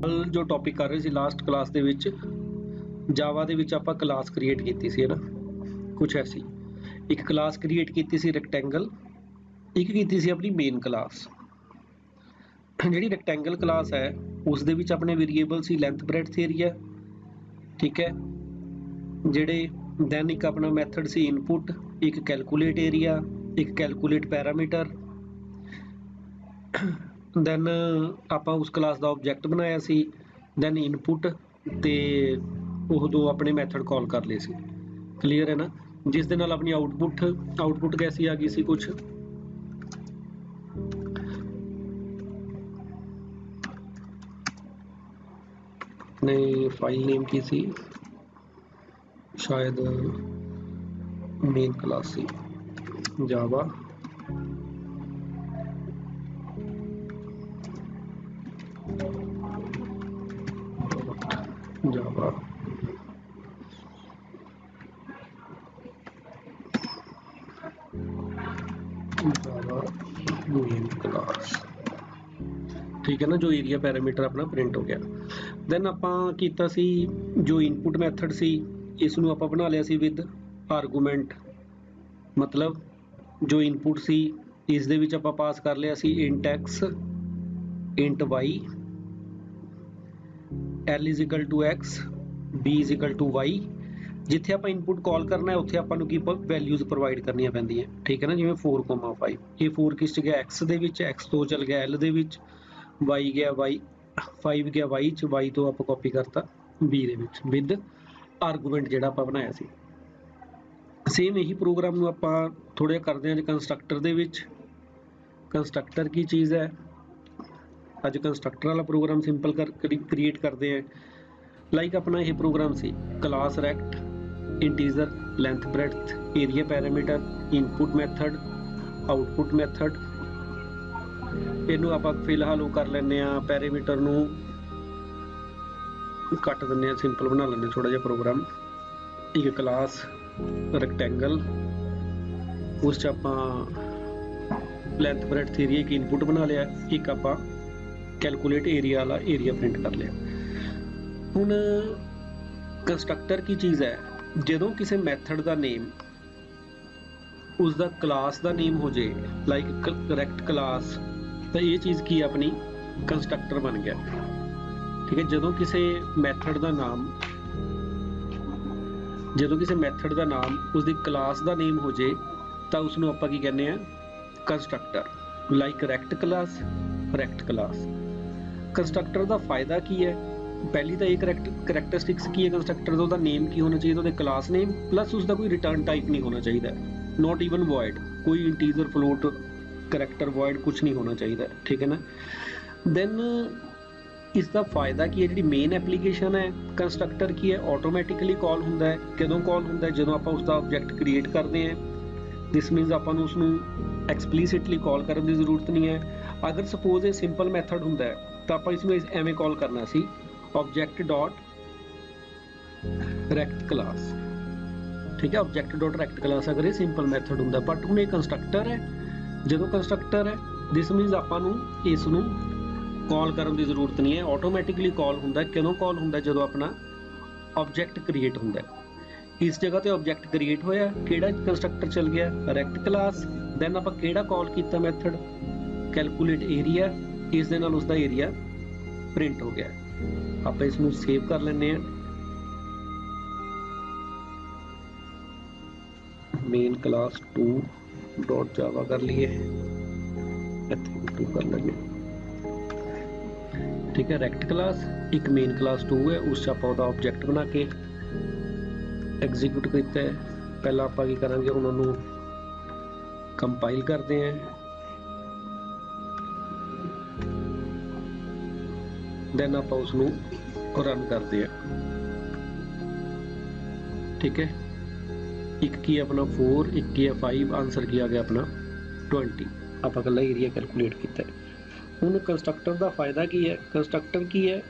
जो टॉपिक कर रहे सी लास्ट क्लास दे विच जावा दे विच आपां क्लास क्रिएट कीती सी है ना, कुछ ऐसी एक क्लास क्रिएट कीती सी रैक्टेंगल, एक कीती सी अपनी मेन क्लास। जिहड़ी रैक्टेंगल क्लास है उस दे विच अपने variable C length breadth area, ठीक है। जिहड़े दैन एक अपना मैथड सी इनपुट, एक कैलकुलेट एरिया, एक कैलकुलेट पैरामीटर। दैन आपां उस क्लास का ऑब्जैक्ट बनाया सी, दैन इनपुट ते ਉਹ ਦੋ ਆਪਣੇ मैथड कॉल कर लए सी। क्लीयर है ना, जिस दे नाल अपनी आउटपुट कैसी आ गई सी कुछ नहीं, फाइल नेम की सी शायद मेन क्लास सी जावा जावा मेन क्लास, ठीक है ना। जो एरिया पैरामीटर अपना प्रिंट हो गया। दैन आपां कीता सी जो इनपुट मैथड सी इसनूं आपां बना लिया सी विद आर्गूमेंट, मतलब जो इनपुट सी इस दे विच आपां पास कर लिया सी int x, int y, l is equal to x, b is equal to y. जिथे आप इनपुट कॉल करना है उत्थे आपां नूं की वैल्यूज प्रोवाइड करनियां पैंदियां, ठीक है ना। जिवें 4,5 ये 4 किस च गया एक्स दे विच, एक्स तो चल गया एल दे विच, वाई गया वाई 5 गया वाई च, वाई तो आप कॉपी करता बी दे विच विद आर्गूमेंट जिहड़ा आपां बनाया सी। सेम यही प्रोग्राम नूं आपां थोड़ा करदे हां कंस्ट्रक्टर दे विच। कंस्ट्रक्टर की चीज़ है, अज कंस्ट्रक्टर वाला प्रोग्राम सिंपल क्रिएट करते हैं। लाइक अपना ये प्रोग्राम सी class rect integer length breadth area parameter input method output method. इनू आप फिलहाल कर लेने पैरामीटर नू कट दें, सिंपल बना लें थोड़ा जिहा प्रोग्राम। एक क्लास रैक्टेंगल उस आप लेंथ ब्रेडथ एरिया एक इनपुट बना लिया, एक आप कैलकुलेट एरिया वाला एरिया प्रिंट कर लिया। हुण कंस्ट्रक्टर की चीज़ है, जदों किसी मैथड का नेम उसका क्लास का नेम हो जाए, लाइक रैक्ट क्लास, तो ये चीज़ की अपनी कंस्ट्रक्टर बन गया, ठीक है। जदों किसी मैथड का नाम उसकी क्लास का नेम हो जाए तो उसनों आपां की कहने हैं कंस्ट्रक्टर। लाइक रैक्ट क्लास कंस्ट्रक्टर का फायदा की है, पहली तो एक करैक्टरिस्टिक्स की है कंस्ट्रक्टर का, नेम की होना चाहिए, तो क्लास नेम प्लस उसका कोई रिटर्न टाइप नहीं होना चाहिए, नॉट ईवन वॉइड, कोई इंटीजर फ्लोट करैक्टर वॉइड कुछ नहीं होना चाहिए, ठीक है ना। दैन इसका फायदा की है, जी मेन एप्लीकेशन है कंस्ट्रक्टर की है ऑटोमैटिकली कॉल होंदा है। कदों कॉल होंदा है, जदों आपां उसका ऑब्जैक्ट क्रिएट करते हैं। दिस मीनस आपां नूं उसनूं एक्सप्लीसिटली कॉल करने की जरूरत नहीं है। अगर सपोज ये सिंपल मैथड होंदा है तो आपां इसमें एवें कॉल करना सी ऑब्जैक्ट डॉट रैक्ट क्लास, ठीक है। ऑब्जैक्ट डॉट रैक्ट क्लास अगर ये सिंपल मैथड होंदा, बट हुण ये कंस्ट्रक्टर है। जदों कंस्ट्रक्टर है दिस मीनस आपां नूं इसनूं कॉल करने की जरूरत नहीं है, ऑटोमैटिकली कॉल होंदा। क्यों कॉल होंदा? जदों अपना ऑब्जैक्ट क्रिएट होंदा। इस जगह ते ऑब्जैक्ट क्रिएट होया, केड़ा कंस्ट्रक्टर चल गया रैक्ट क्लास। दैन आपां केड़ा कॉल कीता मैथड कैलकुलेट एरिया, इस दे नाल उसदा एरिया प्रिंट हो गया। आपां इसनूं सेव कर लैंदे हैं, मेन क्लास 2 डॉट जावा कर लिए, इत्थे 2 कर लेंगे, ठीक है। रैक्ट क्लास एक मेन क्लास 2 है, उस आप ऑब्जैक्ट बना के एग्जीक्यूट किया है। पहला आप की करांगे, उन्होंने कंपाइल करते हैं, दैन आप उसनूं रन करते हैं, ठीक है। एक की अपना 4, एक की 5, आंसर की आ गया अपना 20। आप कला एरिया कैलकुलेट किया है। हुण कंस्ट्रक्टर का फायदा की है? कंस्ट्रक्टर की है,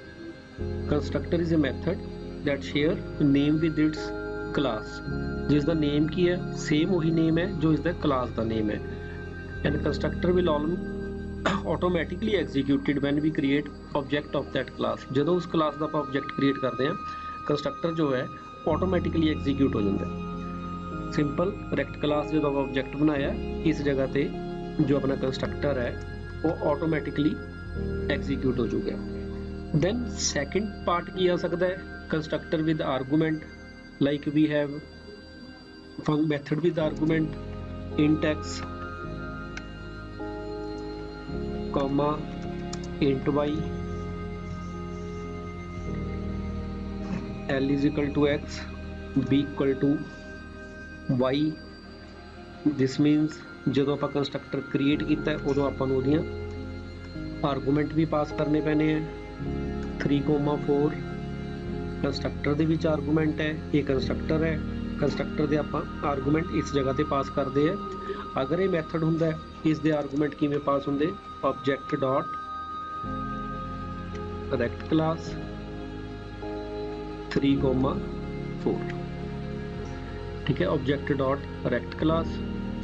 constructor is a method that share name with its class, जिसका नेम की है सेम वही नेम है जो इसका क्लास का नेम है। And constructor will automatically executed when we create object of that class। ਜਦੋਂ ਉਸ ਕਲਾਸ ਦਾ ਆਪਾਂ ਆਬਜੈਕਟ ਕ੍ਰੀਏਟ ਕਰਦੇ ਹਾਂ ਕੰਸਟਰਕਟਰ ਜੋ ਹੈ ਆਟੋਮੈਟਿਕਲੀ ਐਗਜ਼ੀਕਿਊਟ ਹੋ ਜਾਂਦਾ ਹੈ। ਸਿੰਪਲ ਰੈਕਟ ਕਲਾਸ ਜਦੋਂ ਆਪਾਂ ਆਬਜੈਕਟ ਬਣਾਇਆ ਇਸ ਜਗ੍ਹਾ ਤੇ ਜੋ ਆਪਣਾ ਕੰਸਟਰਕਟਰ ਹੈ ਉਹ ਆਟੋਮੈਟਿਕਲੀ ਐਗਜ਼ੀਕਿਊਟ ਹੋ ਜਾਊਗਾ। ਦੈਨ ਸੈਕਿੰਡ ਪਾਰਟ ਕੀ ਆ ਸਕਦਾ ਹੈ constructor with argument like we have method with argument int x comma int y l is equal to x b equal to y। this means ਜਦੋਂ ਆਪਾਂ constructor create ਕੀਤਾ ਉਦੋਂ ਆਪਾਂ ਨੂੰ ਉਹਦੀਆਂ ਆਰਗੂਮੈਂਟ ਵੀ ਪਾਸ ਕਰਨੇ ਪੈਣੇ ਆ 3,4 ਕੰਸਟਰਕਟਰ ਦੇ ਵਿੱਚ ਆਰਗੂਮੈਂਟ ਹੈ ਇਹ ਕੰਸਟਰਕਟਰ ਹੈ ਕੰਸਟਰਕਟਰ ਦੇ ਆਪਾਂ ਆਰਗੂਮੈਂਟ ਇਸ ਜਗ੍ਹਾ ਤੇ ਪਾਸ ਕਰਦੇ ਆ। ਅਗਰ ਇਹ ਮੈਥਡ ਹੁੰਦਾ ਹੈ ਇਸ ਦੇ ਆਰਗੂਮੈਂਟ ਕਿਵੇਂ ਪਾਸ ਹੁੰਦੇ object dot rect class 3,4 ठीक है object dot rect class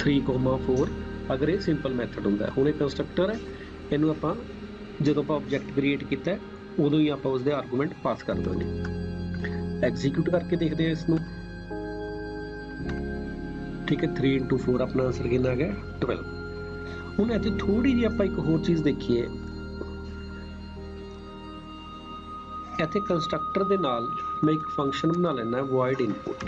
3,4 अगर ये सिंपल मैथड ਹੁੰਦਾ ਹੁਣ ਇਹ ਕੰਸਟਰਕਟਰ ਹੈ ਇਹਨੂੰ ਆਪਾਂ ਜਦੋਂ ਆਪਾਂ ਆਬਜੈਕਟ ਕ੍ਰੀਏਟ ਕੀਤਾ ਉਦੋਂ ਹੀ ਆਪਾਂ ਉਸਦੇ ਆਰਗੂਮੈਂਟ ਪਾਸ ਕਰ ਦੋਗੇ। ਐਗਜ਼ੀਕਿਊਟ ਕਰਕੇ ਦੇਖਦੇ ਹਾਂ ਇਸ ਨੂੰ ठीक है 3 into 4 अपना आंसर कितना आ गया 12। ਹੁਣ ਇੱਥੇ ਥੋੜੀ ਜਿਹੀ ਆਪਾਂ ਇੱਕ ਹੋਰ ਚੀਜ਼ ਦੇਖੀਏ ਇੱਥੇ ਕੰਸਟਰਕਟਰ ਦੇ ਨਾਲ ਮੈਂ ਇੱਕ ਫੰਕਸ਼ਨ ਬਣਾ ਲੈਣਾ void input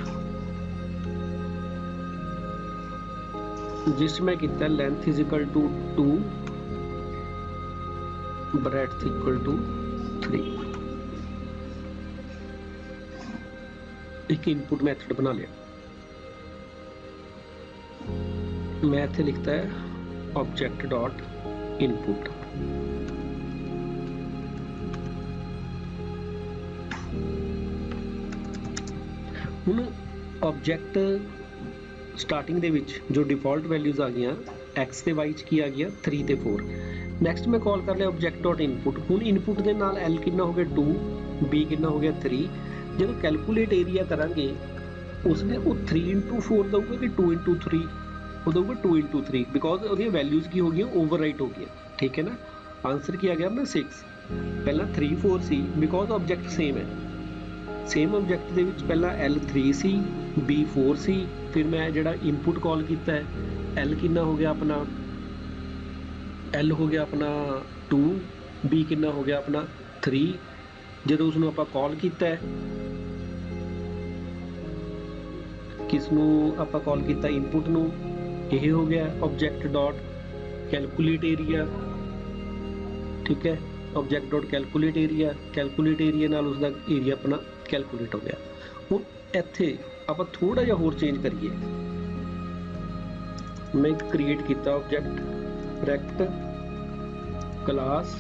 ਜਿਸ ਮੈਂ ਕੀਤਾ length is equal to 2 breadth equal to 3 एक इनपुट मेथड बना लिया। मैं इथे लिखता है ऑब्जेक्ट डॉट इनपुट ਹੁਣ ऑब्जेक्ट स्टार्टिंग ਦੇ ਵਿੱਚ ਜੋ डिफॉल्ट वैल्यूज आ गई x ਤੇ y ਚ ਕੀ ਆ ਗਿਆ 3 ਤੇ 4। ਨੈਕਸਟ ਮੈਂ ਕਾਲ ਕਰ ਲਿਆ ऑब्जेक्ट डॉट इनपुट। ਹੁਣ ਇਨਪੁਟ ਦੇ ਨਾਲ l ਕਿੰਨਾ ਹੋ ਗਿਆ 2 b ਕਿੰਨਾ ਹੋ ਗਿਆ 3। ਜਦੋਂ ਕੈਲਕੂਲੇਟ ਏਰੀਆ ਕਰਾਂਗੇ ਉਸਨੇ ਉਹ 3 into 4 ਦਊਗਾ ਕਿ 2 into 3 ਉਹ ਦਊਗਾ 2 into 3 ਬਿਕੋਜ਼ ਉਹਦੀਆਂ ਵੈਲਿਊਜ਼ ਕੀ ਹੋ ਗਈਆਂ ਓਵਰਰਾਈਟ ਹੋ ਗਈਆਂ। ਠੀਕ ਹੈ ਨਾ ਆਨਸਰ ਕੀ ਆ ਗਿਆ ਆਪਣਾ 6। ਪਹਿਲਾਂ 3 4 ਸੀ ਬਿਕੋਜ਼ ਆਬਜੈਕਟ ਸੇਮ ਹੈ ਸੇਮ ਆਬਜੈਕਟ ਦੇ ਵਿੱਚ ਪਹਿਲਾਂ l 3 ਸੀ b 4 ਸੀ ਫਿਰ ਮੈਂ ਜਿਹੜਾ ਇਨਪੁਟ ਕਾਲ ਕੀਤਾ ਹੈ l ਕਿੰਨਾ ਹੋ ਗਿਆ ਆਪਣਾ l ਹੋ ਗਿਆ ਆਪਣਾ 2 b ਕਿੰਨਾ ਹੋ ਗਿਆ ਆਪਣਾ 3। ਜਦੋਂ ਉਸਨੂੰ ਆਪਾਂ ਕਾਲ ਕੀਤਾ ਹੈ ਕਿਸ ਨੂੰ ਆਪਾਂ ਕਾਲ ਕੀਤਾ ਇਨਪੁਟ ਨੂੰ ਇਹ ਹੋ ਗਿਆ ऑब्जेक्ट डॉट कैलकुलेट एरिया। ठीक है ऑब्जेक्ट डॉट कैलकुलेट एरिया ਨਾਲ ਉਸਦਾ ਏਰੀਆ ਆਪਣਾ ਕੈਲਕੂਲੇਟ ਹੋ ਗਿਆ। ਹੁਣ ਇੱਥੇ ਆਪਾਂ ਥੋੜਾ ਜਿਹਾ ਹੋਰ ਚੇਂਜ ਕਰੀਏ ਮੈਂ ਕ੍ਰੀਏਟ ਕੀਤਾ object rect class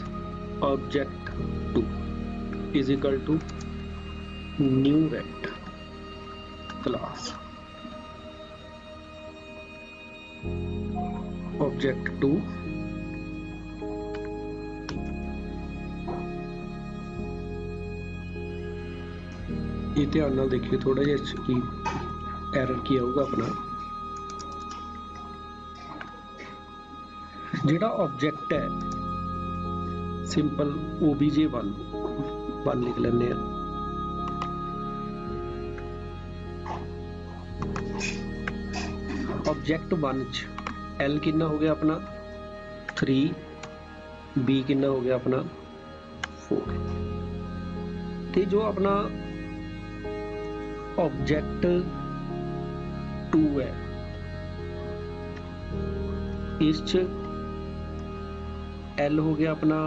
object 2 is equal to new rect class object 2 ਇਹ ਧਿਆਨ ਨਾਲ ਦੇਖਿਓ ਥੋੜਾ ਜਿਹਾ ਕੀ ਐਰਰ ਕੀ ਆਊਗਾ ਆਪਣਾ ਜਿਹੜਾ ਆਬਜੈਕਟ ਹੈ ਸਿੰਪਲ obj1 ਲਿਖ ਲੈਂਦੇ ਆ ऑब्जेक्ट 1 ਚ l कितना हो गया अपना 3 b कितना हो गया अपना 4 ਤੇ ਜੋ ਆਪਣਾ ऑब्जेक्ट 2 है इस च l हो गया अपना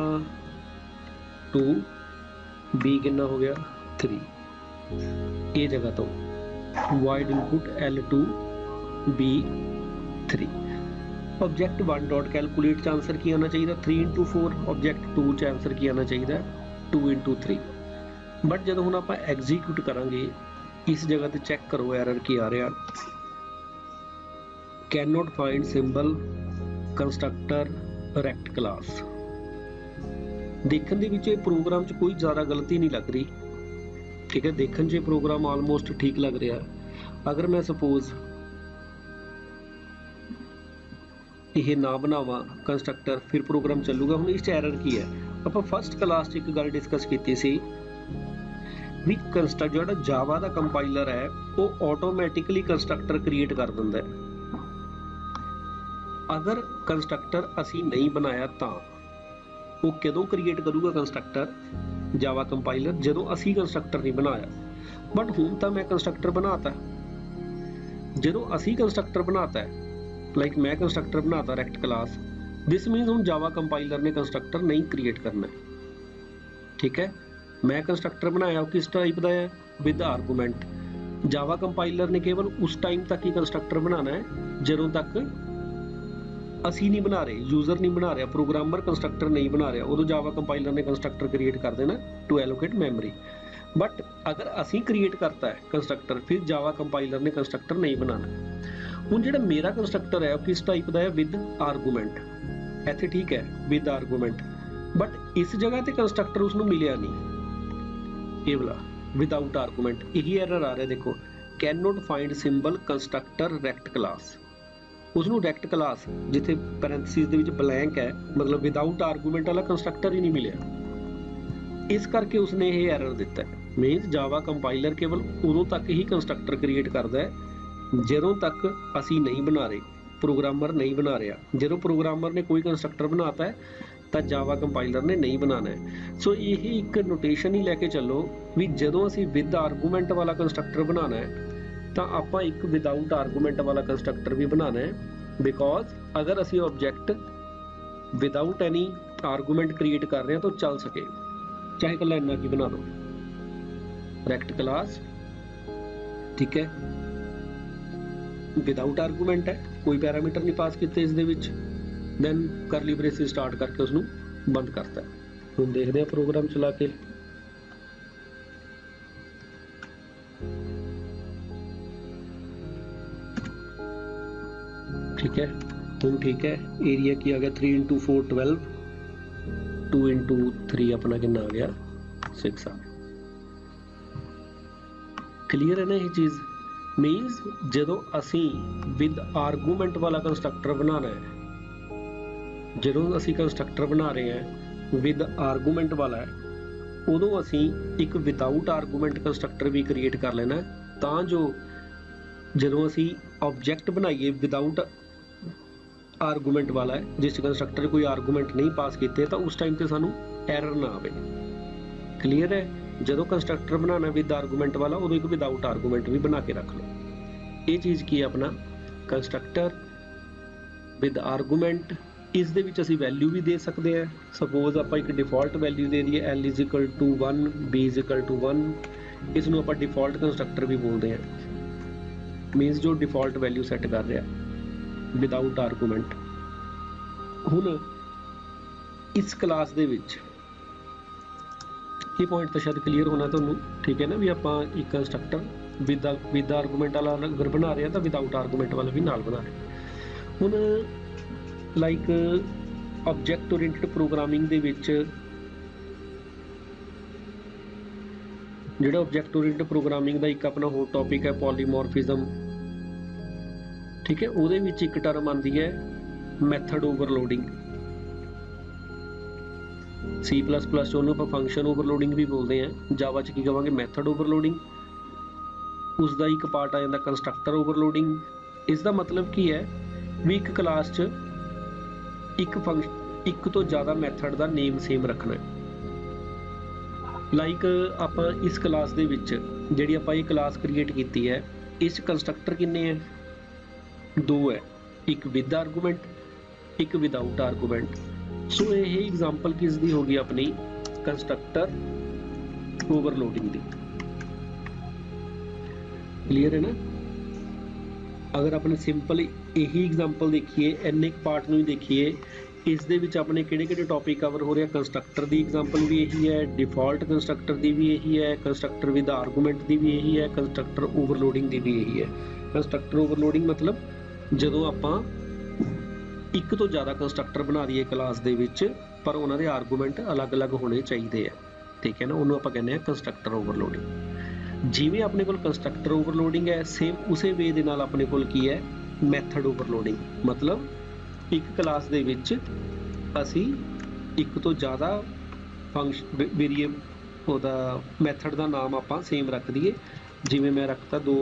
2 b कितना हो गया 3 ये जगह तो void input l2 b 3 object 1 dot calculate च आंसर की आना चाहिए 3 into 4 ऑब्जेक्ट 2 च आंसर की आना चाहिए 2 into 3 बट जब हम आप एग्जीक्यूट करांगे इस जगह ते चेक करो एरर की आ रहा can not find symbol constructor rect class। देखने के प्रोग्राम च कोई ज़्यादा गलती नहीं लग रही। ठीक है देखने च प्रोग्राम ऑलमोस्ट ठीक लग रहा है। अगर मैं सपोज ਇਹ ਨਾ ਬਣਾਵਾਂ ਕੰਸਟਰਕਟਰ, ਫਿਰ ਪ੍ਰੋਗਰਾਮ ਚੱਲੂਗਾ। ਹੁਣ ਇਸ 'ਚ ਐਰਰ ਕੀ ਹੈ? ਆਪਾਂ ਫਸਟ ਕਲਾਸ 'ਚ ਇੱਕ ਗੱਲ ਡਿਸਕਸ ਕੀਤੀ ਸੀ ਵੀ ਜਿਹੜਾ ਜਾਵਾ ਦਾ ਕੰਪਾਈਲਰ ਹੈ ਉਹ ਆਟੋਮੈਟਿਕਲੀ ਕੰਸਟਰਕਟਰ ਕ੍ਰੀਏਟ ਕਰ ਦਿੰਦਾ ਹੈ। ਅਗਰ ਕੰਸਟਰਕਟਰ ਅਸੀਂ ਨਹੀਂ ਬਣਾਇਆ ਤਾਂ ਉਹ ਕਦੋਂ ਕ੍ਰੀਏਟ ਕਰੂਗਾ ਕੰਸਟਰਕਟਰ? ਜਾਵਾ ਕੰਪਾਈਲਰ ਜਦੋਂ ਅਸੀਂ ਕੰਸਟਰਕਟਰ ਨਹੀਂ ਬਣਾਇਆ। ਬਟ ਹੁਣ ਤਾਂ ਮੈਂ ਕੰਸਟਰਕਟਰ ਬਣਾਤਾ। ਜਦੋਂ ਅਸੀਂ ਕੰਸਟਰਕਟਰ ਬਣਾਤਾ, ਲਾਈਕ ਮੈਂ ਕੰਸਟਰਕਟਰ ਬਣਾਤਾ ਰੈਕਟ ਕਲਾਸ, ਦਿਸ ਮੀਨਸ ਹੁਣ ਜਾਵਾ ਕੰਪਾਈਲਰ ਨੇ ਕੰਸਟਰਕਟਰ ਨਹੀਂ ਕ੍ਰੀਏਟ ਕਰਨਾ। ਠੀਕ ਹੈ, ਮੈਂ ਕੰਸਟਰਕਟਰ ਬਣਾਇਆ ਉਹ ਕਿਸ ਟਾਈਪ ਦਾ ਹੈ? With argument. ਜਾਵਾ ਕੰਪਾਈਲਰ ਨੇ ਕੇਵਲ ਉਸ ਟਾਈਮ ਤੱਕ ਹੀ ਕੰਸਟਰਕਟਰ ਬਣਾਉਣਾ ਹੈ ਜਦੋਂ ਤੱਕ ਅਸੀਂ ਨਹੀਂ ਬਣਾ ਰਹੇ, ਯੂਜ਼ਰ ਨਹੀਂ ਬਣਾ ਰਿਹਾ, ਪ੍ਰੋਗਰਾਮਰ ਕੰਸਟਰਕਟਰ ਨਹੀਂ ਬਣਾ ਰਿਹਾ, ਉਦੋਂ ਜਾਵਾ ਕੰਪਾਈਲਰ ਨੇ ਕੰਸਟਰਕਟਰ ਕ੍ਰੀਏਟ ਕਰ ਦੇਣਾ ਟੂ ਐਲੋਕੇਟ ਮੈਮਰੀ। ਬਟ ਅਗਰ ਅਸੀਂ ਕ੍ਰੀਏਟ ਕਰਤਾ ਹੈ ਕੰਸਟਰਕਟਰ, ਫਿਰ ਜਾਵਾ ਕੰਪਾਈਲਰ ਨੇ ਕੰਸਟਰਕਟਰ ਨਹੀਂ ਬਣਾਉਣਾ। ਹੁਣ ਜਿਹੜਾ ਮੇਰਾ ਕੰਸਟਰਕਟਰ ਹੈ ਉਹ ਕਿਸ ਟਾਈਪ ਦਾ ਹੈ? With argument. ਇੱਥੇ ਠੀਕ ਹੈ ਵਿਦ ਆਰਗੂਮੈਂਟ, ਬਟ ਇਸ ਜਗ੍ਹਾ ਤੇ ਕੰਸਟਰਕਟਰ ਉਸਨੂੰ ਮਿਲਿਆ ਨਹੀਂ, ਇਹ ਵਾਲਾ ਵਿਦਆਊਟ ਆਰਗੂਮੈਂਟ। ਇਹੀ ਐਰਰ ਆ ਰਿਹਾ, ਦੇਖੋ can note find symbol constructor racket class. ਉਸਨੂੰ ਰੈਕਟ ਕਲਾਸ ਜਿੱਥੇ ਪੈਰੈਂਥੀਸਿਸ ਦੇ ਵਿੱਚ ਬਲੈਂਕ ਹੈ, ਮਤਲਬ ਵਿਦਆਊਟ ਆਰਗੂਮੈਂਟ ਵਾਲਾ ਕੰਸਟਰਕਟਰ ਹੀ ਨਹੀਂ ਮਿਲਿਆ। ਇਸ ਕਰਕੇ ਉਸਨੇ ਇਹ ਐਰਰ ਦਿੱਤਾ ਹੈ। ਮੀਨਸ ਜਾਵਾ ਕੰਪਾਈਲਰ ਕੇਵਲ ਉਦੋਂ ਤੱਕ ਹੀ ਕੰਸਟਰਕਟਰ ਕ੍ਰੀਏਟ ਕਰਦਾ ਹੈ ਜਦੋਂ ਤੱਕ ਅਸੀਂ ਨਹੀਂ ਬਣਾ ਰਹੇ, ਪ੍ਰੋਗਰਾਮਰ ਨਹੀਂ ਬਣਾ ਰਿਹਾ। ਜਦੋਂ ਪ੍ਰੋਗਰਾਮਰ ਨੇ ਕੋਈ ਕੰਸਟਰਕਟਰ ਬਣਾਤਾ ਹੈ ਤਾਂ ਜਾਵਾ ਕੰਪਾਈਲਰ ਨੇ ਨਹੀਂ ਬਣਾਉਣਾ ਹੈ। ਸੋ ਇਹ ਇੱਕ ਨੋਟੇਸ਼ਨ ਹੀ ਲੈ ਕੇ ਚੱਲੋ ਵੀ ਜਦੋਂ ਅਸੀਂ ਵਿਦ ਆਰਗੂਮੈਂਟ ਵਾਲਾ ਕੰਸਟਰਕਟਰ ਬਣਾਉਣਾ ਹੈ ਤਾਂ ਆਪਾਂ ਇੱਕ ਵਿਦਆਊਟ ਆਰਗੂਮੈਂਟ ਵਾਲਾ ਕੰਸਟਰਕਟਰ ਵੀ ਬਣਾਉਣਾ ਹੈ। ਬਿਕੋਜ਼ ਅਗਰ ਅਸੀਂ object without any argument create ਕਰ ਰਹੇ ਹਾਂ ਤਾਂ ਚੱਲ ਸਕੇ, ਚਾਹੇ ਇਕੱਲਾ ਇੰਨਾ ਕੀ ਬਣਾ ਲਓ ਰੈਕਟ ਕਲਾਸ। ਠੀਕ ਹੈ, ਵਿਦਆਊਟ ਆਰਗੂਮੈਂਟ ਹੈ, ਕੋਈ ਪੈਰਾਮੀਟਰ ਨਹੀਂ ਪਾਸ ਕੀਤੇ ਇਸ ਦੇ ਵਿੱਚ, ਦੈਨ ਕਰਲੀ ਬ੍ਰੇਸਿਸ ਸਟਾਰਟ ਕਰਕੇ ਉਸਨੂੰ ਬੰਦ ਕਰਤਾ। ਹੁਣ ਦੇਖਦੇ ਹਾਂ ਪ੍ਰੋਗਰਾਮ ਚਲਾ ਕੇ। ठीक है, ਹੁਣ ਠੀਕ ਹੈ। ਏਰੀਆ ਕੀ ਆ ਗਿਆ? 3 × 4 12, 2 × 3 ਆਪਣਾ ਕਿੰਨਾ ਆ ਗਿਆ? 6 ਆ। ਕਲੀਅਰ ਹੈ ਨਾ ਇਹ ਚੀਜ਼? ਮੀਨਸ ਜਦੋਂ ਅਸੀਂ ਵਿਦ ਆਰਗੂਮੈਂਟ ਵਾਲਾ ਕੰਸਟਰਕਟਰ ਬਣਾਉਣਾ ਹੈ, ਜਦੋਂ ਅਸੀਂ ਕੰਸਟਰਕਟਰ ਬਣਾ ਰਹੇ ਹਾਂ ਵਿਦ ਆਰਗੂਮੈਂਟ ਵਾਲਾ ਹੈ, ਉਦੋਂ ਅਸੀਂ ਇੱਕ ਵਿਦਆਊਟ ਆਰਗੂਮੈਂਟ ਕੰਸਟਰਕਟਰ ਵੀ ਕ੍ਰੀਏਟ ਕਰ ਲੈਣਾ ਤਾਂ ਜੋ ਜਦੋਂ ਅਸੀਂ ਆਬਜੈਕਟ ਬਣਾਈਏ ਵਿਦਆਊਟ ਆਰਗੂਮੈਂਟ ਵਾਲਾ ਹੈ, ਜਿਸ ਕੰਸਟਰਕਟਰ ਕੋਈ ਆਰਗੂਮੈਂਟ ਨਹੀਂ ਪਾਸ ਕੀਤੇ, ਤਾਂ ਉਸ ਟਾਈਮ ਤੇ ਸਾਨੂੰ ਐਰਰ ਨਾ ਆਵੇ। ਕਲੀਅਰ ਹੈ? ਜਦੋਂ ਕੰਸਟਰਕਟਰ ਬਣਾਉਣਾ ਵਿਦ ਆਰਗੂਮੈਂਟ ਵਾਲਾ, ਉਦੋਂ ਇੱਕ ਵਿਦਆਊਟ ਆਰਗੂਮੈਂਟ ਵੀ ਬਣਾ ਕੇ ਰੱਖ ਲਓ। ਇਹ ਚੀਜ਼ ਕੀ ਹੈ? ਆਪਣਾ ਕੰਸਟਰਕਟਰ ਵਿਦ ਆਰਗੂਮੈਂਟ। ਇਸ ਦੇ ਵਿੱਚ ਅਸੀਂ ਵੈਲਿਊ ਵੀ ਦੇ ਸਕਦੇ ਹਾਂ। ਸਪੋਜ਼ ਆਪਾਂ ਇੱਕ ਡਿਫਾਲਟ ਵੈਲਿਊ ਦੇ ਦਈਏ L = 1, B = 1। ਇਸ ਨੂੰ ਆਪਾਂ ਡਿਫਾਲਟ ਕੰਸਟਰਕਟਰ ਵੀ ਬੋਲਦੇ ਹਾਂ। ਮੀਨਸ ਜੋ ਡਿਫਾਲਟ ਵੈਲਿਊ ਸੈੱਟ ਕਰ ਰਿਹਾ ਵਿਦਆਊਟ ਆਰਗੂਮੈਂਟ। ਹੁਣ ਇਸ ਕਲਾਸ ਦੇ ਵਿੱਚ ਇਹ ਪੁਆਇੰਟ ਤਾਂ ਸ਼ਾਇਦ ਕਲੀਅਰ ਹੋਣਾ ਤੁਹਾਨੂੰ। ਠੀਕ ਹੈ ਨਾ, ਵੀ ਆਪਾਂ ਇੱਕ ਕੰਸਟਰਕਟਰ ਵਿਦ ਆਰਗੂਮੈਂਟ ਵਾਲਾ ਅਗਰ ਬਣਾ ਰਹੇ ਹਾਂ ਤਾਂ ਵਿਦਆਊਟ ਆਰਗੂਮੈਂਟ ਵਾਲਾ ਵੀ ਨਾਲ ਬਣਾ ਰਹੇ। ਹੁਣ ਲਾਈਕ ਆਬਜੈਕਟ ਓਰੀਐਂਟਡ ਪ੍ਰੋਗਰਾਮਿੰਗ ਦੇ ਵਿੱਚ ਜਿਹੜਾ ਆਬਜੈਕਟ ਓਰੀਐਂਟਡ ਪ੍ਰੋਗਰਾਮਿੰਗ ਦਾ ਇੱਕ ਆਪਣਾ ਹੋਰ ਟੌਪਿਕ ਹੈ ਪੋਲੀਮੋਰਫਿਜ਼ਮ। ਠੀਕ ਹੈ, ਉਹਦੇ ਵਿੱਚ ਇੱਕ ਟਰਮ ਆਉਂਦੀ ਹੈ ਮੈਥਡ ਓਵਰਲੋਡਿੰਗ। C++ 'ਚ ਉਹਨੂੰ ਆਪਾਂ ਫੰਕਸ਼ਨ ਓਵਰਲੋਡਿੰਗ ਵੀ ਬੋਲਦੇ ਹਾਂ। ਜਾਵਾ 'ਚ ਕੀ ਕਹਾਂਗੇ? Method overloading. ਉਸ ਦਾ ਇੱਕ ਪਾਰਟ ਆ ਜਾਂਦਾ ਕੰਸਟਰਕਟਰ ਓਵਰਲੋਡਿੰਗ। ਇਸ ਦਾ ਮਤਲਬ ਕੀ ਹੈ ਵੀ ਇੱਕ ਕਲਾਸ 'ਚ ਇੱਕ ਤੋਂ ਜ਼ਿਆਦਾ ਮੈਥਡ ਦਾ ਨੇਮ ਸੇਮ ਰੱਖਣਾ ਹੈ। ਲਾਈਕ ਆਪਾਂ ਇਸ ਕਲਾਸ ਦੇ ਵਿੱਚ ਜਿਹੜੀ ਆਪਾਂ ਇਹ ਕਲਾਸ ਕ੍ਰੀਏਟ ਕੀਤੀ ਹੈ, ਇਸ ਕੰਸਟਰਕਟਰ ਕਿੰਨੇ ਹੈ? 2 ਹੈ, ਇੱਕ ਵਿਦ ਆਰਗੂਮੈਂਟ, ਇੱਕ ਵਿਦਆਊਟ ਆਰਗੂਮੈਂਟ। ਸੋ ਇਹ ਐਗਜ਼ਾਮਪਲ ਕਿਸ ਦੀ ਹੋ ਗਈ? ਆਪਣੀ ਕੰਸਟਰਕਟਰ ਓਵਰਲੋਡਿੰਗ ਦੀ। ਕਲੀਅਰ ਹੈ ਨਾ? ਅਗਰ ਆਪਣੇ ਸਿੰਪਲ ਇਹੀ ਐਗਜ਼ਾਮਪਲ ਦੇਖੀਏ, ਇੰਨੇ ਪਾਰਟ ਨੂੰ ਹੀ ਦੇਖੀਏ, ਇਸ ਦੇ ਵਿੱਚ ਆਪਣੇ ਕਿਹੜੇ ਟੌਪਿਕ ਕਵਰ ਹੋ ਰਿਹਾ? ਕੰਸਟਰਕਟਰ ਦੀ ਐਗਜ਼ਾਮਪਲ ਵੀ ਇਹੀ ਹੈ, ਡਿਫਾਲਟ ਕੰਸਟਰਕਟਰ ਦੀ ਵੀ ਇਹੀ ਹੈ, ਕੰਸਟਰਕਟਰ ਵਿਦ ਆਰਗੂਮੈਂਟ ਦੀ ਵੀ ਇਹੀ ਹੈ, ਕੰਸਟਰਕਟਰ ਓਵਰਲੋਡਿੰਗ ਦੀ ਵੀ ਇਹੀ ਹੈ। ਕੰਸਟਰਕਟਰ ਓਵਰਲੋਡਿੰਗ ਮਤਲਬ ਜਦੋਂ ਆਪਾਂ ਇੱਕ ਤੋਂ ਜ਼ਿਆਦਾ ਕੰਸਟਰਕਟਰ ਬਣਾ ਦਈਏ ਕਲਾਸ ਦੇ ਵਿੱਚ, ਪਰ ਉਹਨਾਂ ਦੇ ਆਰਗੂਮੈਂਟ ਅਲੱਗ-ਅਲੱਗ ਹੋਣੇ ਚਾਹੀਦੇ ਆ। ਠੀਕ ਹੈ ਨਾ, ਉਹਨੂੰ ਆਪਾਂ ਕਹਿੰਦੇ ਆ ਕੰਸਟਰਕਟਰ ਓਵਰਲੋਡਿੰਗ। ਜਿਵੇਂ ਆਪਣੇ ਕੋਲ ਕੰਸਟਰਕਟਰ ਓਵਰਲੋਡਿੰਗ ਹੈ, ਸੇਮ ਉਸੇ ਵੇ ਦੇ ਨਾਲ ਆਪਣੇ ਕੋਲ ਕੀ ਹੈ? Method overloading. ਮਤਲਬ ਇੱਕ ਕਲਾਸ ਦੇ ਵਿੱਚ ਅਸੀਂ ਇੱਕ ਤੋਂ ਜ਼ਿਆਦਾ ਫੰਕਸ਼ਨ ਵੇਰੀਏਬਲ ਉਹਦਾ ਮੈਥਡ ਦਾ ਨਾਮ ਆਪਾਂ ਸੇਮ ਰੱਖ ਦਈਏ। ਜਿਵੇਂ ਮੈਂ ਰੱਖਤਾ ਦੋ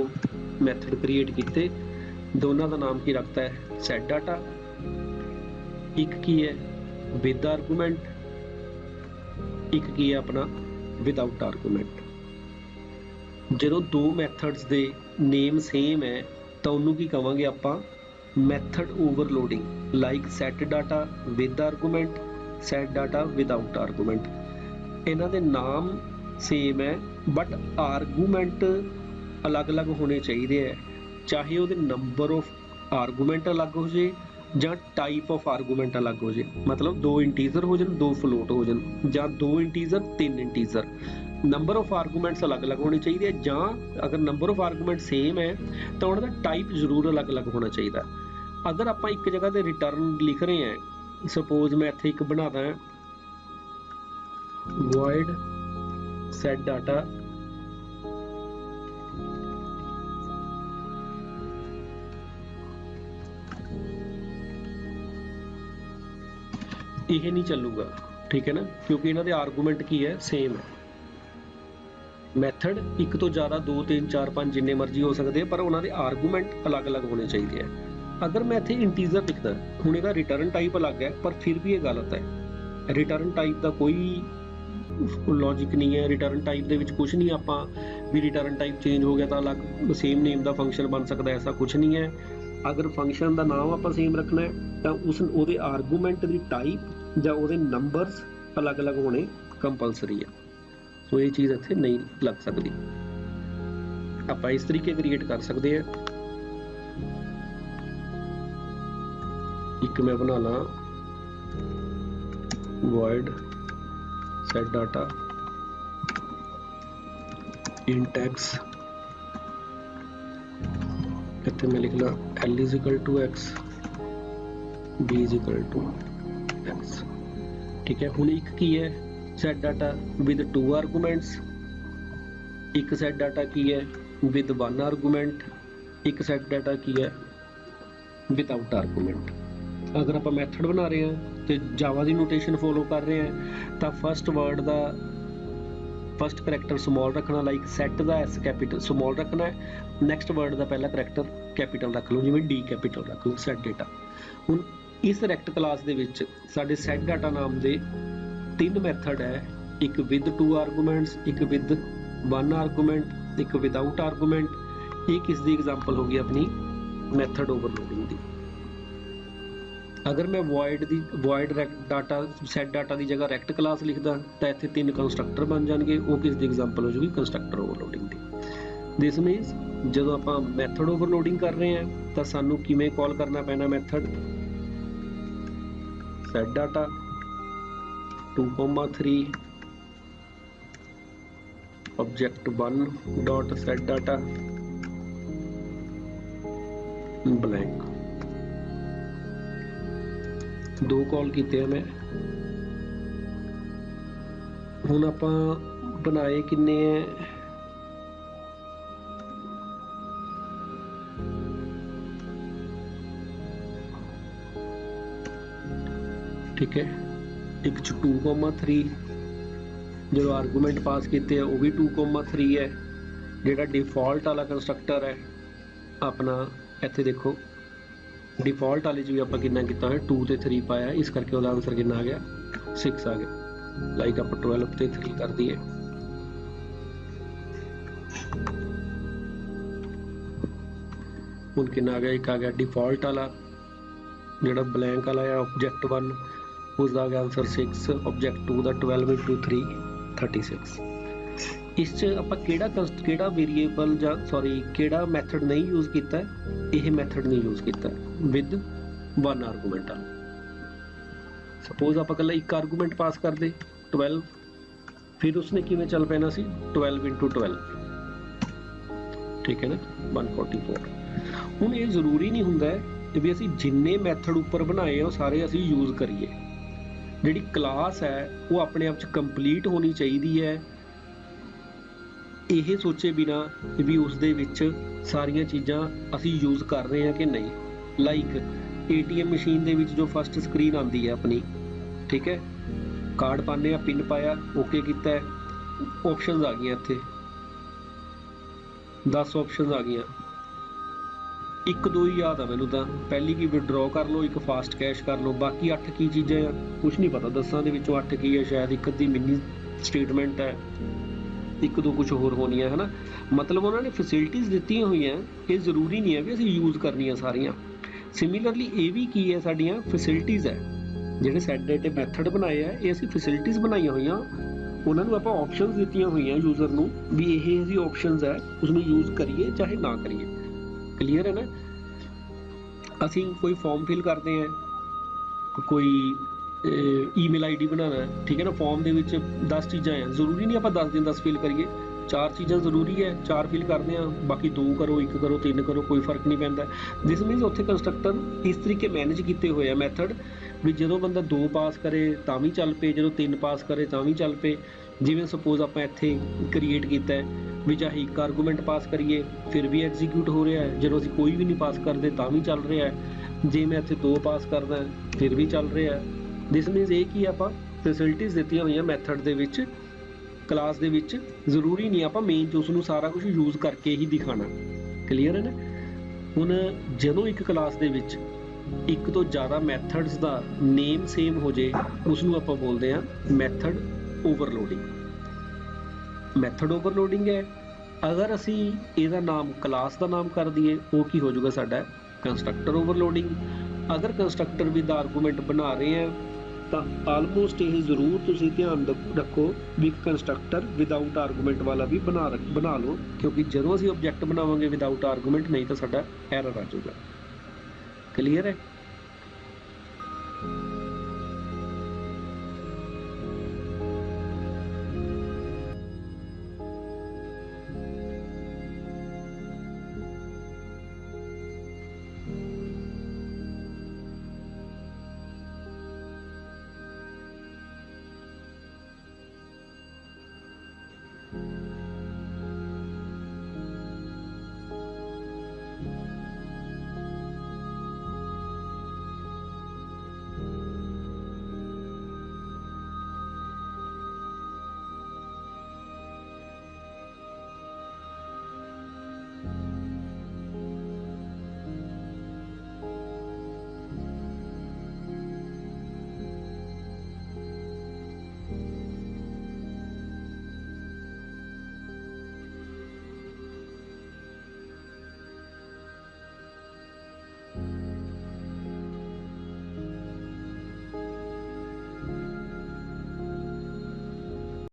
ਮੈਥਡ ਕ੍ਰੀਏਟ ਕੀਤੇ, ਦੋਨਾਂ ਦਾ ਨਾਮ ਕੀ ਰੱਖਤਾ ਹੈ set data, ਇੱਕ ਕੀ ਹੈ with argument, ਇੱਕ ਕੀ ਹੈ ਆਪਣਾ without argument। ਜਦੋਂ ਦੋ ਮੈਥਡਸ ਦੇ ਨੇਮ ਸੇਮ ਹੈ ਤਾਂ ਉਹਨੂੰ ਕੀ ਕਵਾਂਗੇ ਆਪਾਂ method overloading, like set data with argument, set data without argument। ਇਹਨਾਂ ਦੇ ਨਾਮ ਸੇਮ ਹੈ ਬਟ ਆਰਗੂਮੈਂਟ ਅਲੱਗ-ਅਲੱਗ ਹੋਣੇ ਚਾਹੀਦੇ ਹੈ, ਚਾਹੇ ਉਹਦੇ ਨੰਬਰ ਆਫ ਆਰਗੂਮੈਂਟ ਅਲੱਗ ਹੋ ਜੇ ਜਾਂ ਟਾਈਪ ਆਫ ਆਰਗੂਮੈਂਟ ਅਲੱਗ ਹੋ ਜੇ। ਮਤਲਬ ਦੋ ਇੰਟੀਜ਼ਰ ਹੋ ਜਾਣ, ਦੋ ਫਲੋਟ ਹੋ ਜਾਣ, ਜਾਂ ਦੋ ਇੰਟੀਜ਼ਰ ਤਿੰਨ ਇੰਟੀਜ਼ਰ। ਨੰਬਰ ਆਫ ਆਰਗੂਮੈਂਟਸ ਅਲੱਗ-ਅਲੱਗ ਹੋਣੇ ਚਾਹੀਦੇ ਹੈ, ਜਾਂ ਅਗਰ ਨੰਬਰ ਆਫ ਆਰਗੂਮੈਂਟ ਸੇਮ ਹੈ ਤਾਂ ਉਹਨਾਂ ਦਾ ਟਾਈਪ ਜ਼ਰੂਰ ਅਲੱਗ-ਅਲੱਗ ਹੋਣਾ ਚਾਹੀਦਾ। ਅਗਰ ਆਪਾਂ ਇੱਕ ਜਗ੍ਹਾ ਤੇ ਰਿਟਰਨ ਲਿਖ ਰਹੇ ਹਾਂ, ਸਪੋਜ਼ ਮੈਂ ਇੱਥੇ ਇੱਕ ਬਣਾਦਾ void set data ਇਹ ਨਹੀਂ ਚੱਲੂਗਾ, ਠੀਕ ਹੈ ਨਾ, ਕਿਉਂਕਿ ਇਹਨਾਂ ਦੇ ਆਰਗੂਮੈਂਟ ਕੀ ਹੈ ਸੇਮ ਹੈ। ਮੈਥਡ ਇੱਕ ਤੋਂ ਜ਼ਿਆਦਾ 2 3 4 5 ਜਿੰਨੇ ਮਰਜ਼ੀ ਹੋ ਸਕਦੇ ਆ, ਪਰ ਉਹਨਾਂ ਦੇ ਆਰਗੂਮੈਂਟ ਅਲੱਗ-ਅਲੱਗ ਹੋਣੇ ਚਾਹੀਦੇ ਆ। ਅਗਰ ਮੈਂ ਇੱਥੇ ਇੰਟੀਜ਼ਰ ਲਿਖਦਾ, ਹੁਣ ਇਹਦਾ ਰਿਟਰਨ ਟਾਈਪ ਅਲੱਗ ਹੈ ਪਰ ਫਿਰ ਵੀ ਇਹ ਗਲਤ ਹੈ। ਰਿਟਰਨ ਟਾਈਪ ਦਾ ਕੋਈ ਲੌਜਿਕ ਨਹੀਂ ਹੈ, ਰਿਟਰਨ ਟਾਈਪ ਦੇ ਵਿੱਚ ਕੁਝ ਨਹੀਂ ਆਪਾਂ ਵੀ ਰਿਟਰਨ ਟਾਈਪ ਚੇਂਜ ਹੋ ਗਿਆ ਤਾਂ ਅਲੱਗ ਸੇਮ ਨੇਮ ਦਾ ਫੰਕਸ਼ਨ ਬਣ ਸਕਦਾ, ਐਸਾ ਕੁਝ ਨਹੀਂ ਹੈ। ਅਗਰ ਫੰਕਸ਼ਨ ਦਾ ਨਾਮ ਆਪਾਂ ਸੇਮ ਰੱਖਣਾ ਹੈ ਤਾਂ ਉਹਦੇ ਆਰਗੂਮੈਂਟ ਦੀ ਟਾਈਪ ਜਾਂ ਉਹਦੇ ਨੰਬਰਸ ਅਲੱਗ-ਅਲੱਗ ਹੋਣੇ ਕੰਪਲਸਰੀ ਹੈ। ਸੋ ਇਹ ਚੀਜ਼ ਇੱਥੇ ਨਹੀਂ ਲੱਗ ਸਕਦੀ। ਆਪਾਂ ਇਸ ਤਰੀਕੇ ਕ੍ਰੀਏਟ ਕਰ ਸਕਦੇ ਹਾਂ। ਇੱਕ ਮੈਂ ਬਣਾ ਲਾਂ void set data int x, ਇੱਥੇ ਮੈਂ ਲਿਖ ਲਾਂ l is equal to x, b is equal to x। ਠੀਕ ਹੈ, ਹੁਣ ਇੱਕ ਕੀ ਹੈ set data with 2 arguments, ਇੱਕ set data ਕੀ ਹੈ with 1 argument, ਇੱਕ set data ਕੀ ਹੈ without argument। ਅਗਰ ਆਪਾਂ ਮੈਥਡ ਬਣਾ ਰਹੇ ਹਾਂ ਤੇ ਜਾਵਾ ਦੀ ਨੋਟੇਸ਼ਨ ਫੋਲੋ ਕਰ ਰਹੇ ਹਾਂ ਤਾਂ ਫਸਟ ਵਰਡ ਦਾ ਫਸਟ ਕਰੈਕਟਰ ਸਮਾਲ ਰੱਖਣਾ, ਲਾਈਕ ਸੈਟ ਦਾ ਐਸ ਕੈਪੀਟਲ ਸਮਾਲ ਰੱਖਣਾ ਹੈ, ਨੈਕਸਟ ਵਰਡ ਦਾ ਪਹਿਲਾ ਕਰੈਕਟਰ ਕੈਪੀਟਲ ਰੱਖ ਲਓ, ਜਿਵੇਂ ਡੀ ਕੈਪੀਟਲ ਰੱਖ ਲਓ ਸੈਟ ਡਾਟਾ। ਹੁਣ ਇਸ ਰੈਕਟ ਕਲਾਸ ਦੇ ਵਿੱਚ ਸਾਡੇ ਸੈਟ ਡਾਟਾ ਨਾਮ ਦੇ 3 ਮੈਥਡ ਹੈ, ਇੱਕ ਵਿਦ 2 ਆਰਗੂਮੈਂਟਸ, ਇੱਕ ਵਿਦ 1 ਆਰਗੂਮੈਂਟ, ਇੱਕ ਵਿਦਆਊਟ ਆਰਗੂਮੈਂਟ। ਇਹ ਕਿਸ ਦੀ ਐਗਜ਼ਾਮਪਲ ਹੋਗੀ ਆਪਣੀ ਮੈਥਡ ਓਵਰਲੋਡਿੰਗ ਦੀ। ਅਗਰ ਮੈਂ void ਡਾਟਾ ਸੈਟ ਡਾਟਾ ਦੀ ਜਗ੍ਹਾ ਰੈਕਟ ਕਲਾਸ ਲਿਖਦਾ ਤਾਂ ਇੱਥੇ 3 ਕੰਸਟਰਕਟਰ ਬਣ ਜਾਣਗੇ, ਉਹ ਕਿਸ ਦੀ ਐਗਜ਼ਾਮਪਲ ਹੋ ਜੂਗੀ ਕੰਸਟਰਕਟਰ ਓਵਰਲੋਡਿੰਗ ਦੀ। ਦਿਸ ਮੀਨਸ ਜਦੋਂ ਆਪਾਂ ਮੈਥਡ ਓਵਰਲੋਡਿੰਗ ਕਰ ਰਹੇ ਹਾਂ ਤਾਂ ਸਾਨੂੰ ਕਿਵੇਂ ਕਾਲ ਕਰਨਾ ਪੈਣਾ method set data 2,3 object 1 dot set data blank। ਦੋ ਕਾਲ ਕੀਤੇ ਆ ਮੈਂ। ਹੁਣ ਆਪਾਂ ਬਣਾਏ ਕਿੰਨੇ ਹੈ, ਠੀਕ ਹੈ, ਇੱਕ ਚ 2,3 ਜਦੋਂ ਆਰਗੂਮੈਂਟ ਪਾਸ ਕੀਤੇ ਆ ਉਹ ਵੀ 2,3 ਹੈ। ਜਿਹੜਾ ਡਿਫਾਲਟ ਵਾਲਾ ਕੰਸਟਰਕਟਰ ਹੈ ਆਪਣਾ, ਇੱਥੇ ਦੇਖੋ डिफॉल्ट वाले भी आप कितना किया है 2 ਤੇ 3 पाया, इस करके ਉਹਦਾ आंसर कितना आ गया 6 आ गया। लाइक आप 12 ਤੇ 3 कर दिए। ਹੁਣ कितना आ गया, एक आ गया डिफॉल्ट वाला, ਜਿਹੜਾ ਬਲੈਂਕ ਵਾਲਾ ਹੈ ऑब्जेक्ट 1 उसका आ गया आंसर 6, ऑब्जेक्ट 2 ਦਾ 12 × 3 36। ਇਸ ਚ ਆਪਾਂ ਕਿਹੜਾ ਵੇਰੀਏਬਲ ਜਾਂ ਕਿਹੜਾ ਮੈਥਡ ਨਹੀਂ ਯੂਜ਼ ਕੀਤਾ, ਇਹ ਮੈਥਡ ਨਹੀਂ ਯੂਜ਼ ਕੀਤਾ ਵਿਦ 1 ਆਰਗੂਮੈਂਟ ਵਾਲਾ। ਸਪੋਜ਼ ਆਪਾਂ ਕੱਲਾ ਇੱਕ ਆਰਗੂਮੈਂਟ ਪਾਸ ਕਰਦੇ 12, ਫਿਰ ਉਸਨੇ ਕਿਵੇਂ ਚੱਲ ਪੈਣਾ ਸੀ 12 × 12, ਠੀਕ ਹੈ ਨਾ 144। ਹੁਣ ਇਹ ਜ਼ਰੂਰੀ ਨਹੀਂ ਹੁੰਦਾ ਵੀ ਅਸੀਂ ਜਿੰਨੇ ਮੈਥਡ ਉੱਪਰ ਬਣਾਏ ਆ ਉਹ ਸਾਰੇ ਅਸੀਂ ਯੂਜ਼ ਕਰੀਏ। ਜਿਹੜੀ ਕਲਾਸ ਹੈ ਉਹ ਆਪਣੇ ਆਪ ਚ ਕੰਪਲੀਟ ਹੋਣੀ ਚਾਹੀਦੀ ਹੈ, ਇਹ ਸੋਚੇ ਬਿਨਾ ਵੀ ਉਸ ਦੇ ਵਿੱਚ ਸਾਰੀਆਂ ਚੀਜ਼ਾਂ ਅਸੀਂ ਯੂਜ਼ ਕਰ ਰਹੇ ਹਾਂ ਕਿ ਨਹੀਂ। ਲਾਈਕ ATM ਮਸ਼ੀਨ ਦੇ ਵਿੱਚ ਜੋ ਫਸਟ ਸਕਰੀਨ ਆਉਂਦੀ ਹੈ ਆਪਣੀ, ਠੀਕ ਹੈ, ਕਾਰਡ ਪਾਉਂਦੇ ਆ, ਪਿਨ ਪਾਇਆ, ਓਕੇ ਕੀਤਾ ਹੈ, ਆਪਸ਼ਨਸ ਆ ਗਈਆਂ ਇੱਥੇ 10 ਆਪਸ਼ਨਸ ਆ ਗਈਆਂ। ਇੱਕ ਦੋ ਹੀ ਯਾਦ ਆ ਮੈਨੂੰ ਤਾਂ, ਪਹਿਲੀ ਕੀ ਵਿਡਰਾਅ ਕਰ ਲਓ, ਇੱਕ ਫਾਸਟ ਕੈਸ਼ ਕਰ ਲਓ, ਬਾਕੀ 8 ਕੀ ਚੀਜ਼ਾਂ ਆ ਕੁਛ ਨਹੀਂ ਪਤਾ, 10 ਦੇ ਵਿੱਚੋਂ 8 ਕੀ ਹੈ, ਸ਼ਾਇਦ ਇੱਕ ਅੱਧੀ ਮਿਨੀ ਸਟੇਟਮੈਂਟ ਹੈ, ਇੱਕ ਦੋ ਕੁਛ ਹੋਰ ਹੋਣੀਆਂ ਹੈ ਨਾ। ਮਤਲਬ ਉਹਨਾਂ ਨੇ ਫੈਸਿਲਿਟੀਜ਼ ਦਿੱਤੀਆਂ ਹੋਈਆਂ, ਇਹ ਜ਼ਰੂਰੀ ਨਹੀਂ ਹੈ ਵੀ ਅਸੀਂ ਯੂਜ਼ ਕਰਨੀਆਂ ਸਾਰੀਆਂ। ਸਿਮਿਲਰਲੀ ਇਹ ਵੀ ਕੀ ਹੈ, ਸਾਡੀਆਂ ਫੈਸਿਲਿਟੀਜ਼ ਹੈ, ਜਿਹੜੇ ਸੈਟ ਡੇਟੇ ਮੈਥਡ ਬਣਾਏ ਆ ਇਹ ਅਸੀਂ ਫੈਸਿਲਿਟੀਜ਼ ਬਣਾਈਆਂ ਹੋਈਆਂ, ਉਹਨਾਂ ਨੂੰ ਆਪਾਂ ਆਪਸ਼ਨਸ ਦਿੱਤੀਆਂ ਹੋਈਆਂ ਯੂਜ਼ਰ ਨੂੰ ਵੀ ਇਹ ਜੀ ਆਪਸ਼ਨਸ ਹੈ, ਉਸਨੂੰ ਯੂਜ਼ ਕਰੀਏ ਚਾਹੇ ਨਾ ਕਰੀਏ। ਕਲੀਅਰ ਹੈ ਨਾ। ਅਸੀਂ ਕੋਈ ਫਾਰਮ ਫਿਲ ਕਰਦੇ ਹਾਂ, ਕੋਈ ਈਮੇਲ ID ਬਣਾਉਣਾ ਹੈ, ਠੀਕ ਹੈ ਨਾ, ਫਾਰਮ ਦੇ ਵਿੱਚ 10 ਚੀਜ਼ਾਂ ਆ, ਜ਼ਰੂਰੀ ਨਹੀਂ ਆਪਾਂ 10 ਦਿਨ 10 ਫਿਲ ਕਰੀਏ, 4 ਚੀਜ਼ਾਂ ਜ਼ਰੂਰੀ ਹੈ, 4 ਫਿਲ ਕਰਦੇ ਹਾਂ, ਬਾਕੀ 2 ਕਰੋ, 1 ਕਰੋ, 3 ਕਰੋ, ਕੋਈ ਫਰਕ ਨਹੀਂ ਪੈਂਦਾ। ਦਿਸ ਮੀਨਸ ਉੱਥੇ ਕੰਸਟਰਕਟਰ ਇਸ ਤਰੀਕੇ ਮੈਨੇਜ ਕੀਤੇ ਹੋਏ ਆ ਮੈਥਡ ਵੀ ਜਦੋਂ ਬੰਦਾ 2 ਪਾਸ ਕਰੇ ਤਾਂ ਵੀ ਚੱਲ ਪਏ, ਜਦੋਂ 3 ਪਾਸ ਕਰੇ ਤਾਂ ਵੀ ਚੱਲ ਪਏ। ਜਿਵੇਂ ਸਪੋਜ਼ ਆਪਾਂ ਇੱਥੇ ਕ੍ਰੀਏਟ ਕੀਤਾ ਹੈ ਵੀ ਚਾਹੇ ਇੱਕ ਆਰਗੂਮੈਂਟ ਪਾਸ ਕਰੀਏ ਫਿਰ ਵੀ ਐਗਜ਼ੀਕਿਊਟ ਹੋ ਰਿਹਾ ਹੈ, ਜਦੋਂ ਅਸੀਂ ਕੋਈ ਵੀ ਨਹੀਂ ਪਾਸ ਕਰਦੇ ਤਾਂ ਵੀ ਚੱਲ ਰਿਹਾ ਹੈ, ਜੇ ਮੈਂ ਇੱਥੇ 2 ਪਾਸ ਕਰਦਾ ਫਿਰ ਵੀ ਚੱਲ ਰਿਹਾ ਹੈ। ਦਿਸ ਮੀਨਸ ਇਹ ਕੀ ਆਪਾਂ ਫੈਸਿਲਿਟੀਜ਼ ਦਿੱਤੀਆਂ ਹੋਈਆਂ ਮੈਥਡ ਦੇ ਵਿੱਚ, ਕਲਾਸ ਦੇ ਵਿੱਚ, ਜ਼ਰੂਰੀ ਨਹੀਂ ਆਪਾਂ ਮੇਨ ਚ ਉਸ ਨੂੰ ਸਾਰਾ ਕੁਝ ਯੂਜ਼ ਕਰਕੇ ਹੀ ਦਿਖਾਣਾ। ਕਲੀਅਰ ਹੈ ਨਾ। ਹੁਣ ਜਦੋਂ ਇੱਕ ਕਲਾਸ ਦੇ ਵਿੱਚ ਇੱਕ ਤੋਂ ਜ਼ਿਆਦਾ ਮੈਥਡਸ ਦਾ ਨੇਮ ਸੇਮ ਹੋ ਜੇ ਉਸ ਨੂੰ ਆਪਾਂ ਬੋਲਦੇ ਹਾਂ ਮੈਥਡ ਓਵਰਲੋਡਿੰਗ। ਮੈਥਡ ਓਵਰਲੋਡਿੰਗ ਹੈ। ਅਗਰ ਅਸੀਂ ਇਹਦਾ ਨਾਮ ਕਲਾਸ ਦਾ ਨਾਮ ਕਰ ਦਈਏ ਉਹ ਕੀ ਹੋ ਜਾਊਗਾ ਸਾਡਾ ਕੰਸਟਰਕਟਰ ਓਵਰਲੋਡਿੰਗ। ਅਗਰ ਕੰਸਟਰਕਟਰ ਵਿਦ ਆਰਗੂਮੈਂਟ ਬਣਾ ਰਹੇ ਆ ਤਾਂ ਆਲਮੋਸਟ ਇਹ ਜ਼ਰੂਰ ਤੁਸੀਂ ਧਿਆਨ ਰੱਖੋ ਵੀ ਕੰਸਟਰਕਟਰ ਵਿਦਆਊਟ ਆਰਗੂਮੈਂਟ ਵਾਲਾ ਵੀ ਬਣਾ ਲਓ, ਕਿਉਂਕਿ ਜਦੋਂ ਅਸੀਂ ਆਬਜੈਕਟ ਬਣਾਵਾਂਗੇ ਵਿਦਆਊਟ ਆਰਗੂਮੈਂਟ ਨਹੀਂ ਤਾਂ ਸਾਡਾ ਐਰਰ ਆ ਜਾਊਗਾ। ਕਲੀਅਰ ਹੈ।